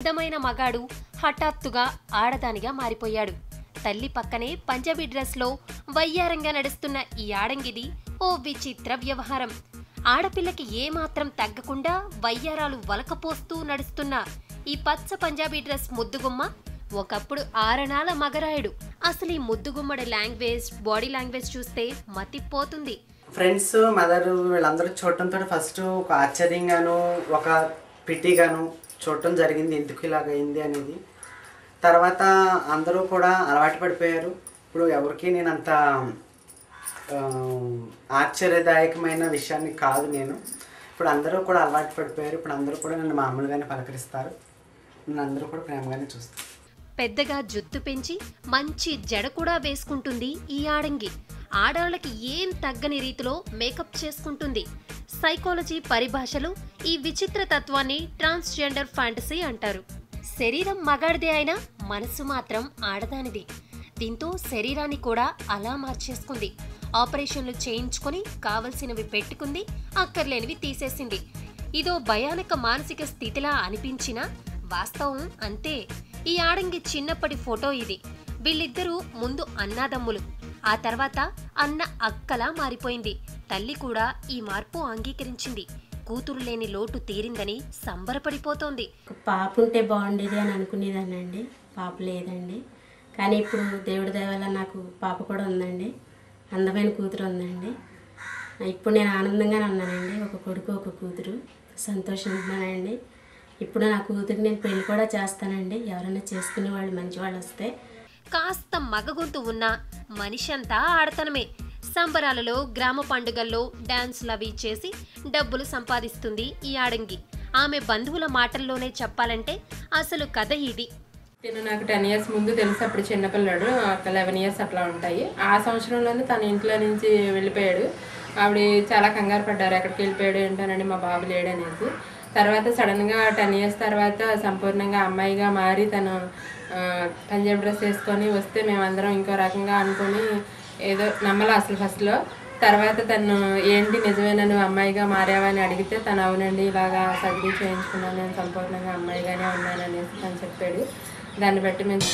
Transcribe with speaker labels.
Speaker 1: అందమైన మగాడు హఠాత్తుగా ఆడదానిగా మారిపోయాడు. తల్లి పక్కనే పంజాబీ డ్రెస్లో వయ్యారంగా నడుస్తున్న ఈ ఆడంగిది ఓ విచిత్ర వ్యవహారం. ఆడపిల్లకి ఏమాత్రం తగ్గకుండా వయ్యారాలు వలకపోస్తూ నడుస్తున్న ఈ పచ్చ పంజాబీ డ్రెస్ ముద్దుగుమ్మ ఒకప్పుడు ఆరణాల మగరాయుడు. అసలు ఈ ముద్దుగుమ్మడి లాంగ్వేజ్, బాడీ లాంగ్వేజ్ చూస్తే మతిపోతుంది.
Speaker 2: ఫ్రెండ్స్, మదర్ వీళ్ళందరూ చూడటంతో ఫస్ట్ ఒక ఆశ్చర్యంగాను, ఒక పిటిగాను చూడటం జరిగింది, ఎందుకు ఇలాగైంది అనేది. తర్వాత అందరూ కూడా అలవాటు పడిపోయారు. ఇప్పుడు ఎవరికి నేను అంత ఆశ్చర్యదాయకమైన విషయాన్ని కాదు నేను. ఇప్పుడు అందరూ కూడా అలవాటు పడిపోయారు. ఇప్పుడు అందరూ కూడా నన్ను మామూలుగానే పలకరిస్తారు, నన్ను అందరూ కూడా ప్రేమగానే చూస్తారు.
Speaker 1: పెద్దగా జుత్తు పెంచి మంచి జడ కూడా వేసుకుంటుంది ఈ ఆడంగి. ఆడాళ్ళకి ఏం తగ్గని రీతిలో మేకప్ చేసుకుంటుంది. సైకాలజీ పరిభాషలో ఈ విచిత్ర తత్వాన్ని ట్రాన్స్జెండర్ ఫ్యాంటసీ అంటారు. శరీరం మగాడిదే అయినా మనసు మాత్రం ఆడదానిది. దీంతో శరీరాన్ని కూడా అలా మార్చేసుకుంది. ఆపరేషన్లు చేయించుకొని కావలసినవి పెట్టుకుంది, అక్కర్లేనివి తీసేసింది. ఇదో భయానక మానసిక స్థితిలా అనిపించినా వాస్తవం అంతే. ఈ ఆడంగి చిన్నప్పటి ఫోటో ఇది. వీళ్ళిద్దరూ ముందు అన్నాదమ్ములు, ఆ తర్వాత అన్న అక్కలా మారిపోయింది. తల్లి కూడా ఈ మార్పు అంగీకరించింది. కూతురు లేని లోటు తీరిందని సంబరపడిపోతోంది.
Speaker 3: పాప ఉంటే బాగుండేది అని అనుకునేదానండి. పాప లేదండి, కానీ ఇప్పుడు దేవుడి దయ వల్ల నాకు పాప కూడా ఉందండి. అందమైన కూతురు ఉందండి. ఇప్పుడు నేను ఆనందంగానే ఉన్నానండి. ఒక కొడుకు, ఒక కూతురు. సంతోషిస్తున్నానండి. ఇప్పుడు నా కూతురికి నేను పెళ్లి కూడా చేస్తానండి, ఎవరైనా చేసుకునే వాళ్ళు మంచి వాళ్ళు వస్తే.
Speaker 1: కాస్త మగగొంతు ఉన్న మనిషి అంతా ఆడతనమే. సంబరాలలో, గ్రామ పండుగల్లో డాన్సులు అవి చేసి డబ్బులు సంపాదిస్తుంది ఈ ఆడంగి. ఆమె బంధువుల మాటల్లోనే చెప్పాలంటే అసలు కథ ఇది.
Speaker 4: నేను నాకు 10 years ముందు తెలుసు. అప్పుడు చిన్నపిల్లాడు, 11 years అట్లా ఉంటాయి. ఆ సంవత్సరంలోనే తన ఇంట్లో నుంచి వెళ్ళిపోయాడు. ఆవిడ చాలా కంగారు పడ్డారు, ఎక్కడికి వెళ్ళిపోయాడు ఏంటోనండి, మా బాబు లేడనేసి. తర్వాత సడన్గా 10 years తర్వాత సంపూర్ణంగా అమ్మాయిగా మారి తను పంజాబ్ డ్రెస్ వేసుకొని వస్తే మేమందరం ఇంకో రకంగా అనుకొని ఏదో నమ్మలే అసలు ఫస్ట్లో. తర్వాత తను ఏంటి నిజమేనా నువ్వు అమ్మాయిగా మారావని అడిగితే తను అవునండి, ఇలాగా సర్జరీ చేయించుకున్నాను, నేను సంపూర్ణంగా అమ్మాయిగానే ఉన్నాను అనేసి తను చెప్పాడు. దాన్ని బట్టి మేము